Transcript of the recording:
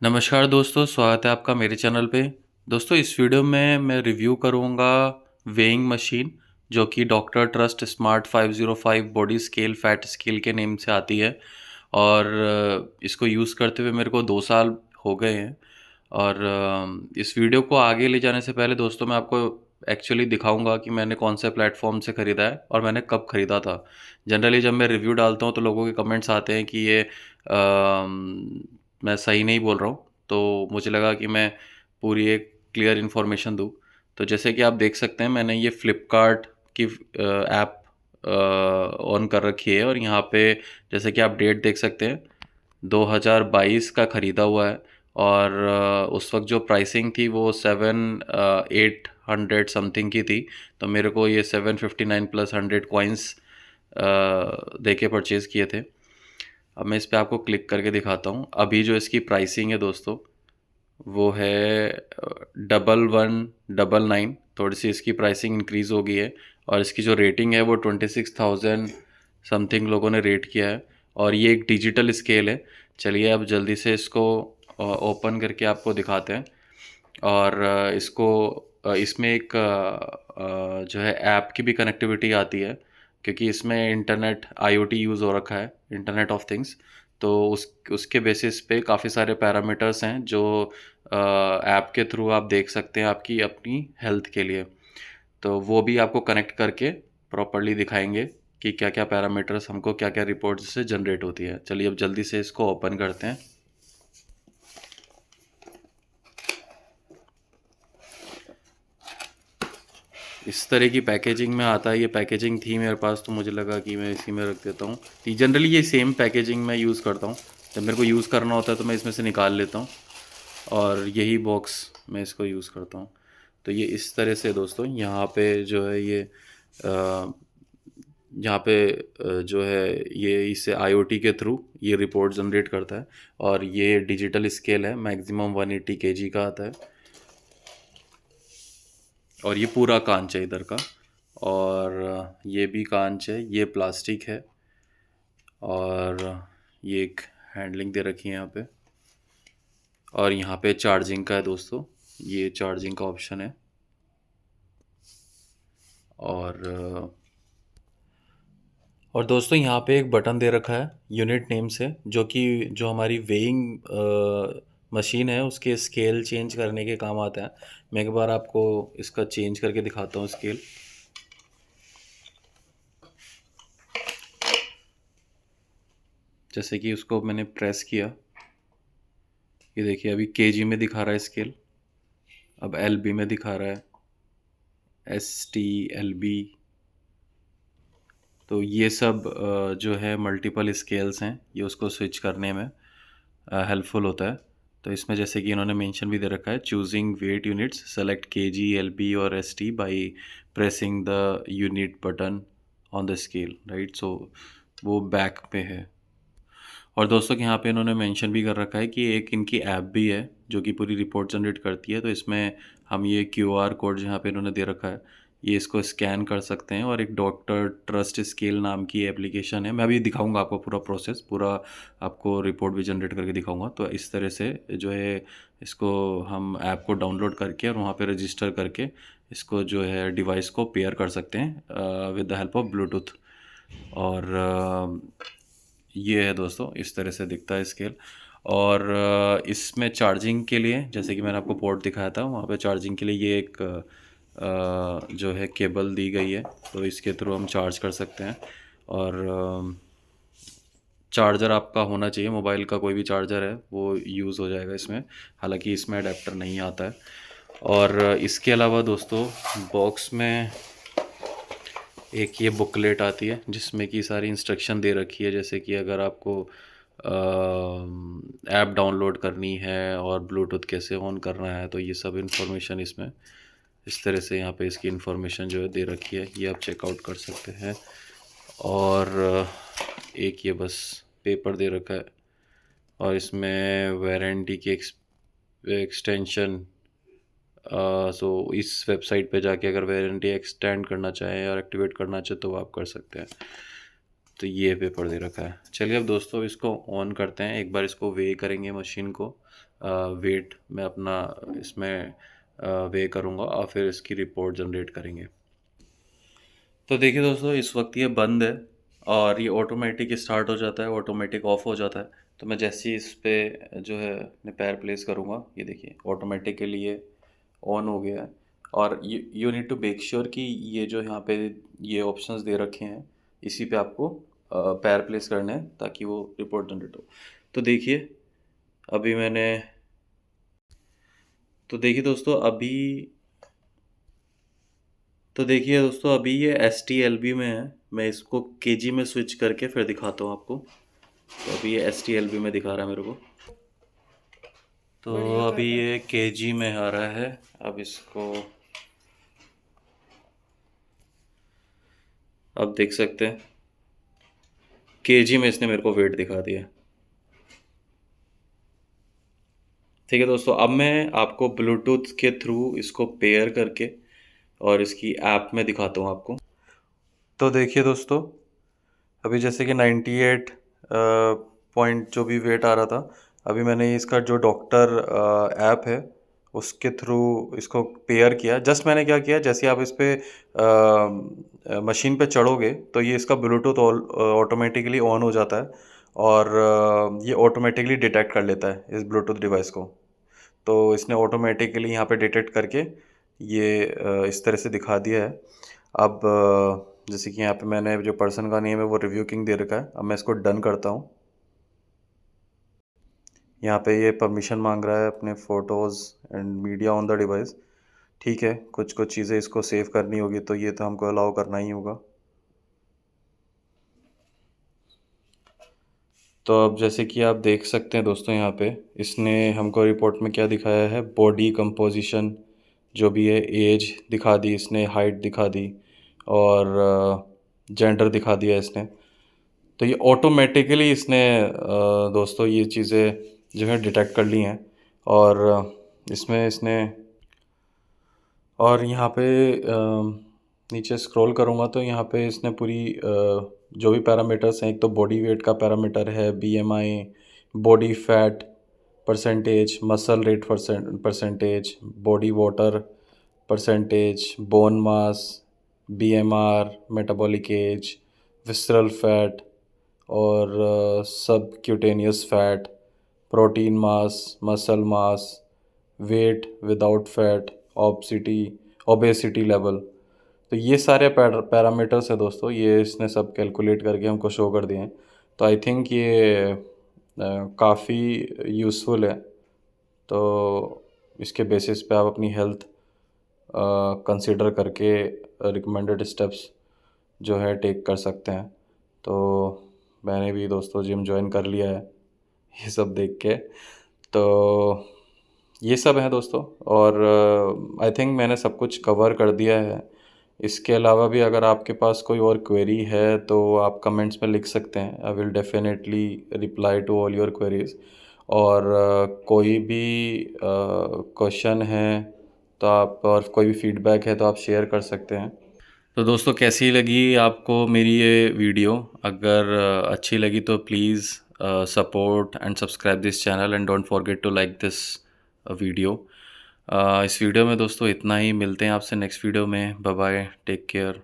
नमस्कार दोस्तों, स्वागत है आपका मेरे चैनल पे। दोस्तों, इस वीडियो में मैं रिव्यू करूँगा वेइंग मशीन, जो कि doctor trust smart 505 body scale fat scale के नेम से आती है। और इसको यूज़ करते हुए मेरे को 2 साल हो गए हैं। और इस वीडियो को आगे ले जाने से पहले दोस्तों, मैं आपको एक्चुअली दिखाऊंगा कि मैंने कौन से प्लेटफॉर्म से ख़रीदा है और मैंने कब ख़रीदा था। जनरली जब मैं रिव्यू डालता हूँ तो लोगों के कमेंट्स आते हैं कि ये मैं सही नहीं बोल रहा हूँ, तो मुझे लगा कि मैं पूरी एक क्लियर इन्फॉर्मेशन दूँ। तो जैसे कि आप देख सकते हैं, मैंने ये फ़्लिपकार्ट की ऐप ऑन कर रखी है और यहाँ पे जैसे कि आप डेट देख सकते हैं, 2022 का ख़रीदा हुआ है। और उस वक्त जो प्राइसिंग थी वो 7 800 समथिंग की थी। तो मेरे को ये 759 प्लस 100 कॉइन्स दे के परचेज़ किए थे। अब मैं इस पे आपको क्लिक करके दिखाता हूँ। अभी जो इसकी प्राइसिंग है दोस्तों, वो है 1199। थोड़ी सी इसकी प्राइसिंग इंक्रीज़ हो गई है। और इसकी जो रेटिंग है वो 26,000 समथिंग लोगों ने रेट किया है। और ये एक डिजिटल स्केल है। चलिए अब जल्दी से इसको ओपन करके आपको दिखाते हैं। और इसमें एक जो है ऐप की भी कनेक्टिविटी आती है, क्योंकि इसमें इंटरनेट आईओटी यूज़ हो रखा है, इंटरनेट ऑफ थिंग्स। तो उसके बेसिस पे काफ़ी सारे पैरामीटर्स हैं जो ऐप के थ्रू आप देख सकते हैं आपकी अपनी हेल्थ के लिए। तो वो भी आपको कनेक्ट करके प्रॉपरली दिखाएंगे कि क्या क्या पैरामीटर्स हमको क्या क्या रिपोर्ट्स से जनरेट होती है। चलिए अब जल्दी से इसको ओपन करते हैं। इस तरह की पैकेजिंग में आता है। ये पैकेजिंग थी मेरे पास तो मुझे लगा कि मैं इसी में रख देता हूँ। तो जनरली ये सेम पैकेजिंग मैं यूज़ करता हूँ। जब मेरे को यूज़ करना होता है तो मैं इसमें से निकाल लेता हूँ और यही बॉक्स मैं इसको यूज़ करता हूँ। तो ये इस तरह से दोस्तों, यहाँ पे जो है ये यहाँ पे जो है ये इससे आईओटी के थ्रू ये रिपोर्ट जनरेट करता है। और ये डिजिटल स्केल है, मैक्सिमम 180 केजी का आता है। और ये पूरा कांच है इधर का। और ये भी कांच है, ये प्लास्टिक है। और ये एक हैंडलिंग दे रखी है यहाँ पे। और यहाँ पे चार्जिंग का है दोस्तों, ये चार्जिंग का ऑप्शन है। और और दोस्तों, यहाँ पे एक बटन दे रखा है यूनिट नेम से, जो कि जो हमारी वेइंग मशीन है उसके स्केल चेंज करने के काम आता है। मैं एक बार आपको इसका चेंज करके दिखाता हूँ स्केल। जैसे कि उसको मैंने प्रेस किया, ये देखिए अभी केजी में दिखा रहा है स्केल। अब एलबी में दिखा रहा है, ST LB। तो ये सब जो है मल्टीपल स्केल्स हैं, ये उसको स्विच करने में हेल्पफुल होता है। तो इसमें जैसे कि इन्होंने मेंशन भी दे रखा है, choosing weight units select KG, LB और ST by pressing the unit button on the scale, right. So वो बैक पे है। और दोस्तों, यहाँ पे इन्होंने मेंशन भी कर रखा है कि एक इनकी ऐप भी है जो कि पूरी रिपोर्ट जनरेट करती है। तो इसमें हम ये QR कोड जहाँ पे इन्होंने दे रखा है, ये इसको स्कैन कर सकते हैं। और एक डॉक्टर ट्रस्ट स्केल नाम की एप्लीकेशन है, मैं अभी दिखाऊंगा आपको पूरा प्रोसेस, पूरा आपको रिपोर्ट भी जनरेट करके दिखाऊंगा। तो इस तरह से जो है इसको हम ऐप को डाउनलोड करके और वहाँ पे रजिस्टर करके इसको जो है डिवाइस को पेयर कर सकते हैं with the help of Bluetooth. और ये है दोस्तों, इस तरह से दिखता है स्केल। और इसमें चार्जिंग के लिए, जैसे कि मैंने आपको पोर्ट दिखाया था, वहाँ पे चार्जिंग के लिए ये एक जो है केबल दी गई है। तो इसके थ्रू हम चार्ज कर सकते हैं। और चार्जर आपका होना चाहिए, मोबाइल का कोई भी चार्जर है वो यूज़ हो जाएगा इसमें। हालांकि इसमें अडेप्टर नहीं आता है। और इसके अलावा दोस्तों, बॉक्स में एक ये बुकलेट आती है जिसमें कि सारी इंस्ट्रक्शन दे रखी है। जैसे कि अगर आपको ऐप डाउनलोड करनी है और ब्लूटूथ कैसे ऑन करना है, तो ये सब इन्फॉर्मेशन इसमें इस तरह से यहाँ पे इसकी इन्फॉर्मेशन जो है दे रखी है, ये आप चेकआउट कर सकते हैं। और एक ये बस पेपर दे रखा है। और इसमें वारंटी की एक्सटेंशन, सो इस वेबसाइट पे जाके अगर वारंटी एक्सटेंड करना चाहें और एक्टिवेट करना चाहें तो वो आप कर सकते हैं। तो ये पेपर दे रखा है। चलिए अब दोस्तों इसको ऑन करते हैं, एक बार इसको वे करेंगे मशीन को। वेट मैं अपना इसमें वे करूँगा और फिर इसकी रिपोर्ट जनरेट करेंगे। तो देखिए दोस्तों, इस वक्त ये बंद है और ये ऑटोमेटिक स्टार्ट हो जाता है, ऑटोमेटिक ऑफ हो जाता है। तो मैं जैसे ही इस पे जो है अपने पैर प्लेस करूँगा, ये देखिए ऑटोमेटिकली ये ऑन हो गया है। और you need to make sure कि ये जो यहाँ पे ये ऑप्शंस दे रखे हैं, इसी पे आपको पैर प्लेस करने हैं ताकि वो रिपोर्ट जनरेट हो। तो देखिए अभी मैंने तो देखिए दोस्तों अभी तो देखिए दोस्तों अभी ये एस टी एल बी में है। मैं इसको के जी में स्विच करके फिर दिखाता हूँ आपको। तो अभी ये एस टी एल बी में दिखा रहा है मेरे को। तो अभी ये के जी में आ रहा है। अब इसको आप देख सकते हैं के जी में इसने मेरे को वेट दिखा दिया। ठीक है दोस्तों, अब मैं आपको ब्लूटूथ के थ्रू इसको पेयर करके और इसकी ऐप में दिखाता हूँ आपको। तो देखिए दोस्तों, अभी जैसे कि 98 पॉइंट जो भी वेट आ रहा था, अभी मैंने इसका जो डॉक्टर ऐप है उसके थ्रू इसको पेयर किया। जस्ट मैंने क्या किया, जैसे आप इस पे मशीन पे चढ़ोगे तो ये इसका ब्लूटूथ ऑटोमेटिकली ऑन हो जाता है और ये ऑटोमेटिकली डिटेक्ट कर लेता है इस ब्लूटूथ डिवाइस को। तो इसने ऑटोमेटिकली यहाँ पे डिटेक्ट करके ये इस तरह से दिखा दिया है। अब जैसे कि यहाँ पे मैंने जो पर्सन का नेम है वो रिव्यू किंग दे रखा है। अब मैं इसको डन करता हूँ। यहाँ पे ये परमिशन मांग रहा है अपने photos and media on the device. ठीक है, कुछ कुछ चीज़ें इसको सेव करनी होगी तो ये तो हमको अलाउ करना ही होगा। तो अब जैसे कि आप देख सकते हैं दोस्तों, यहाँ पे इसने हमको रिपोर्ट में क्या दिखाया है, बॉडी कंपोजिशन जो भी है, एज दिखा दी इसने, हाइट दिखा दी और जेंडर दिखा दिया इसने। तो ये ऑटोमेटिकली इसने दोस्तों ये चीज़ें जो है डिटेक्ट कर ली हैं। और इसमें इसने और यहाँ पे नीचे स्क्रॉल करूँगा तो यहाँ पे इसने पूरी जो भी पैरामीटर्स हैं, एक तो बॉडी वेट का पैरामीटर है, BMI, body fat percentage, muscle rate percentage, body water percentage, bone mass, BMR, metabolic age, visceral fat और subcutaneous fat, protein mass, muscle mass, weight without fat, obesity level. तो ये सारे parameters है दोस्तों, ये इसने सब कैलकुलेट करके हमको शो कर दिए हैं। तो आई थिंक ये काफ़ी यूज़फुल है। तो इसके बेसिस पे आप अपनी हेल्थ कंसिडर करके रिकमेंडेड स्टेप्स जो है टेक कर सकते हैं। तो मैंने भी दोस्तों जिम ज्वाइन कर लिया है ये सब देख के। तो ये सब है दोस्तों और आई थिंक मैंने सब कुछ कवर कर दिया है। इसके अलावा भी अगर आपके पास कोई और क्वेरी है तो आप कमेंट्स में लिख सकते हैं। I will definitely reply to all your queries. और कोई भी क्वेश्चन है तो आप, और कोई भी फीडबैक है तो आप शेयर कर सकते हैं। तो दोस्तों कैसी लगी आपको मेरी ये वीडियो? अगर अच्छी लगी तो please support and subscribe this channel and don't forget to like this video. इस वीडियो में दोस्तों इतना ही। मिलते हैं आपसे नेक्स्ट वीडियो में। Bye bye, take care.